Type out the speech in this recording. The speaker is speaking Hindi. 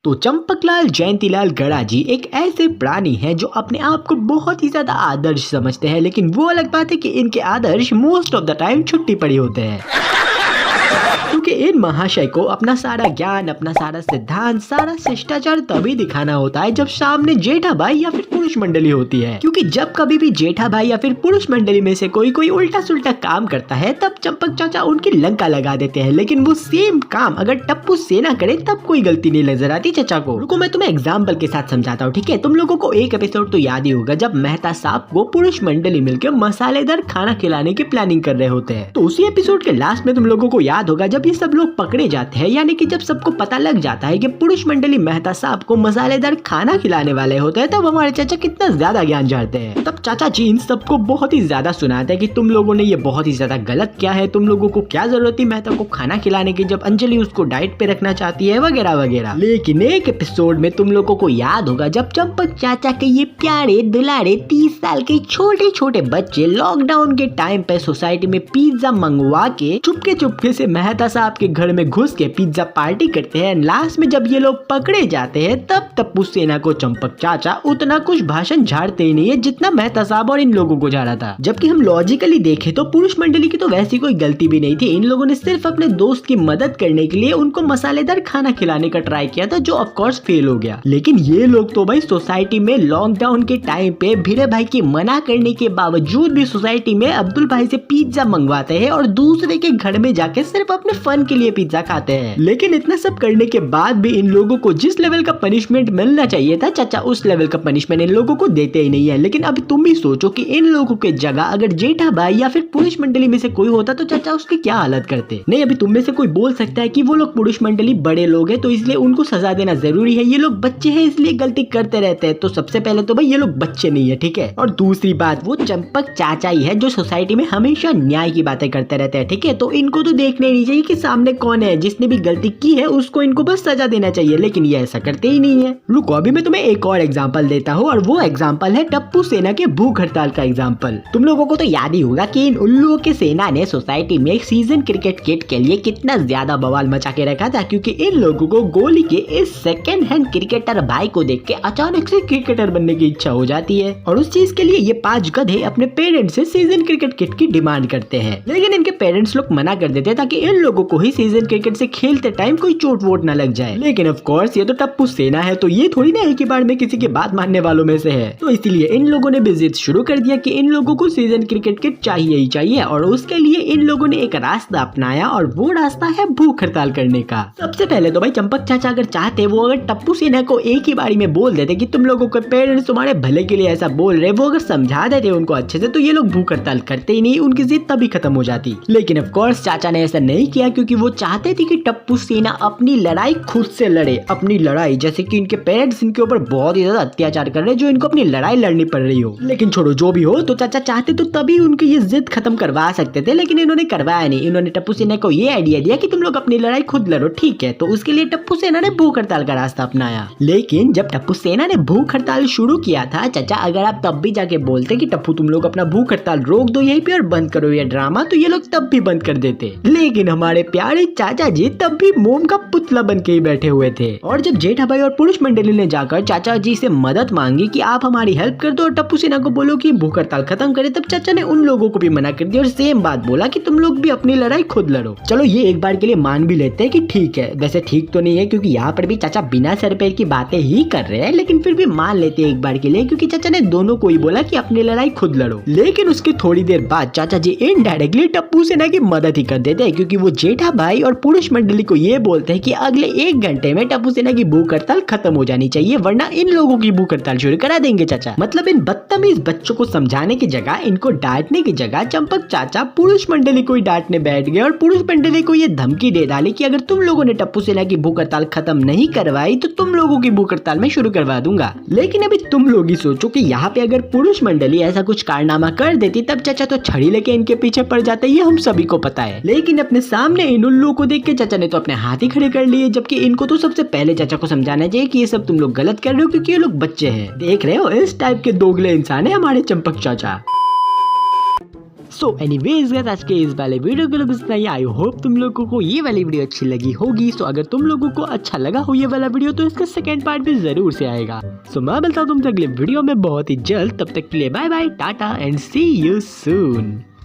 तो चंपकलाल जयंतीलाल गड़ा जी एक ऐसे प्राणी हैं जो अपने आप को बहुत ही ज्यादा आदर्श समझते हैं, लेकिन वो अलग बात है कि इनके आदर्श मोस्ट ऑफ द टाइम छुट्टी पड़ी होते हैं। क्योंकि इन महाशय को अपना सारा ज्ञान, अपना सारा सिद्धांत, सारा शिष्टाचार तभी दिखाना होता है जब सामने जेठा भाई या फिर पुरुष मंडली होती है। क्योंकि जब कभी भी जेठा भाई या फिर पुरुष मंडली में से कोई उल्टा सुल्टा काम करता है तब चंपक चाचा उनकी लंका लगा देते हैं, लेकिन वो सेम काम अगर टप्पू सेना करे तब कोई गलती नहीं नजर आती चाचा को। रुको मैं तुम्हें एग्जाम्पल के साथ समझाता हूँ, ठीक है। तुम लोगों को एक एपिसोड तो याद ही होगा जब मेहता साहब को पुरुष मंडली मिलकर मसालेदार खाना खिलाने की प्लानिंग कर रहे होते हैं। तो उसी एपिसोड के लास्ट में तुम लोगों को याद होगा जब ये सब लोग पकड़े जाते हैं, यानी कि जब सबको पता लग जाता है कि पुरुष मंडली मेहता साहब को मसालेदार खाना खिलाने वाले होते हैं, तब हमारे चाचा कितना ज्यादा ज्ञान झाड़ते हैं। तब चाचा जी इन सबको बहुत ही ज्यादा सुनाते हैं कि तुम लोगों ने ये बहुत ही ज्यादा गलत किया है, तुम लोगों को क्या जरूरत थी मेहता को खाना खिलाने की जब अंजलि उसको डाइट पे रखना चाहती है, वगैरह वगैरह। लेकिन एक एपिसोड में तुम लोगों को याद होगा जब चंपक चाचा के ये प्यारे दुलारे 30 साल के छोटे छोटे बच्चे लॉकडाउन के टाइम पे सोसाइटी में पिज्जा मंगवा के चुपके से मेहता साहब के घर में घुस के पिज्जा पार्टी करते हैं। लास्ट में जब ये लोग पकड़े जाते हैं तब टप्पू सेना को चंपक चाचा उतना कुछ भाषण झाड़ते ही नहीं है जितना मेहता साहब और इन लोगों को झाड़ा था। जबकि हम लॉजिकली देखें तो पुरुष मंडली की तो वैसी कोई गलती भी नहीं थी, इन लोगों ने सिर्फ अपने दोस्त की मदद करने के लिए उनको मसालेदार खाना खिलाने का ट्राई किया था, जो ऑफ कोर्स फेल हो गया। लेकिन ये लोग तो भाई सोसाइटी में लॉकडाउन के टाइम पे भिड़े भाई की मना करने के बावजूद भी सोसाइटी में अब्दुल भाई से पिज्जा मंगवाते हैं और दूसरे के घर में जाके सिर्फ अपने फन के लिए पिज्जा खाते हैं। लेकिन इतना सब करने के बाद भी इन लोगों को जिस लेवल का पनिशमेंट मिलना चाहिए था चाचा उस लेवल का पनिशमेंट इन लोगों को देते ही नहीं है। लेकिन अब तुम भी सोचो कि इन लोगों के जगह अगर जेठा भाई या फिर पुरुष मंडली में से कोई होता तो चाचा उसकी क्या हालत करते। नहीं, अभी तुम में से कोई बोल सकता है कि वो लोग पुरुष मंडली बड़े लोग हैं तो इसलिए उनको सजा देना जरूरी है, ये लोग बच्चे हैं इसलिए गलती करते रहते हैं। तो सबसे पहले तो भाई ये लोग बच्चे नहीं है, ठीक है। और दूसरी बात, वो चंपक चाचा ही है जो सोसाइटी में हमेशा न्याय की बातें करते रहते हैं, ठीक है। तो इनको तो देखने नहीं चाहिए कि सामने कौन है, जिसने भी गलती की है उसको इनको बस सजा देना चाहिए, लेकिन ये ऐसा करते ही नहीं है। रुको अभी मैं तुम्हें एक और एग्जांपल देता हूँ और वो एग्जांपल है टप्पू सेना के भूख हड़ताल का एग्जांपल। तुम लोगों को तो याद ही होगा कि इन उल्लुओं के सेना ने सोसाइटी में सीजन क्रिकेट किट के लिए कितना ज्यादा बवाल मचा के रखा था, क्योंकि इन लोगों को गोली के इस सेकंड हैंड क्रिकेटर भाई को देख के अचानक से क्रिकेटर बनने की इच्छा हो जाती है और उस चीज के लिए ये 5 गधे अपने पेरेंट्स से सीजन क्रिकेट किट की डिमांड करते हैं। लेकिन इनके पेरेंट्स लोग मना कर देते हैं ताकि इन लोगों को ही सीजन क्रिकेट से खेलते टाइम कोई चोट वोट न लग जाए। लेकिन ऑफ कोर्स ये तो टप्पू सेना है तो ये थोड़ी ना एक ही बार में किसी की बात मानने वालों में से है। तो इसीलिए इन लोगों ने भी जिद शुरू कर दिया कि इन लोगों को सीजन क्रिकेट किट चाहिए ही चाहिए और उसके लिए इन लोगों ने एक रास्ता अपनाया और वो रास्ता है भूख हड़ताल करने का। सबसे पहले तो भाई चंपक चाचा अगर चाहते वो अगर टप्पू सेना को एक ही बारी में बोल देते कि तुम लोगों के पेरेंट्स तुम्हारे भले के लिए ऐसा बोल रहे, वो अगर समझा देते उनको अच्छे से तो ये लोग भूख हड़ताल करते ही नहीं, उनकी जिद तभी खत्म हो जाती। लेकिन ऑफ कोर्स चाचा ने ऐसा नहीं किया क्योंकि वो चाहते थे कि टप्पू सेना अपनी लड़ाई खुद से लड़े, अपनी लड़ाई, जैसे कि इनके पेरेंट्स इनके ऊपर बहुत ही ज्यादा अत्याचार कर रहे हैं जो इनको अपनी लड़ाई लड़नी पड़ रही हो। लेकिन छोड़ो जो भी हो, तो चाचा चाहते तो तभी उनकी ये जिद खत्म करवा सकते थे, लेकिन इन्होंने करवाया नहीं। इन्होंने टप्पू सेना को ये आइडिया दिया कि तुम लोग अपनी लड़ाई खुद लड़ो, ठीक है। तो उसके लिए टप्पू सेना ने भूख हड़ताल का रास्ता अपनाया। लेकिन जब टप्पू सेना ने भूख हड़ताल शुरू किया था चाचा, अगर आप तब भी जाके बोलते कि टप्पू तुम लोग अपना भूख हड़ताल रोक दो यहीं पे और बंद करो ये ड्रामा, तो ये लोग तब भी बंद कर देते। लेकिन हमारे प्यारे चाचा जी तब भी मोम का पुतला बन के ही बैठे हुए थे। और जब जेठा भाई और पुरुष मंडली ने जाकर चाचा जी से मदद मांगी कि आप हमारी हेल्प कर दो और टप्पू सेना को बोलो कि भूख हड़ताल खत्म करे, तब चाचा ने उन लोगों को भी मना कर दिया और सेम बात बोला कि तुम लोग भी अपनी लड़ाई खुद लड़ो। चलो ये एक बार के लिए मान भी लेते हैं कि ठीक है, वैसे ठीक तो नहीं है क्योंकि यहाँ पर भी चाचा बिना सर पैर की बातें ही कर रहे हैं, लेकिन फिर भी मान लेते हैं एक बार के लिए क्योंकि चाचा ने दोनों को ही बोला कि अपनी लड़ाई खुद लड़ो। लेकिन उसके थोड़ी देर बाद चाचा जी इनडायरेक्टली टप्पू सेना की मदद ही कर देते हैं क्योंकि वो जेठा भाई और पुरुष मंडली को ये बोलते हैं कि अगले 1 घंटे में टप्पू सेना की भूख हड़ताल खत्म हो जानी चाहिए वरना इन लोगों की भूख हड़ताल शुरू करा देंगे चाचा। मतलब इन बदतमीज बच्चों को समझाने की जगह, इनको डांटने की जगह चंपक चाचा पुरुष मंडली को ही डांटने बैठ गए और पुरुष मंडली को ये धमकी दे डाली कि अगर तुम लोगों ने टप्पू सेना की भूख हड़ताल खत्म नहीं करवाई तो तुम लोगों की भूख हड़ताल में शुरू करवा दूंगा। लेकिन अभी तुम लोग ही सोचो कि यहाँ पे अगर पुरुष मंडली ऐसा कुछ कारनामा कर देती तब चाचा तो छड़ी लेके इनके पीछे पड़ जाते, ये हम सभी को पता है। लेकिन अपने सामने इन उल्लुओं को देख के चाचा ने तो अपने हाथ ही खड़े कर लिए, जबकि इनको तो सबसे पहले चाचा को समझाना चाहिए कि ये सब तुम लोग गलत कर रहे हो क्योंकि ये लोग बच्चे हैं। देख रहे हो इस टाइप के दोगले इंसान है हमारे चंपक चाचा। सो एनीवेज गाइस, आज के इस वाले वीडियो के लिए बस इतना ही। आई होप तुम लोगों को ये वाली वीडियो अच्छी लगी होगी। सो अगर तुम लोगों को अच्छा लगा हो ये वाला वीडियो तो इसका सेकंड पार्ट भी जरूर से आएगा। सो मैं मिलता हूँ तुमसे अगले वीडियो में बहुत ही जल्द। तब तक के लिए bye bye, tata and see you soon.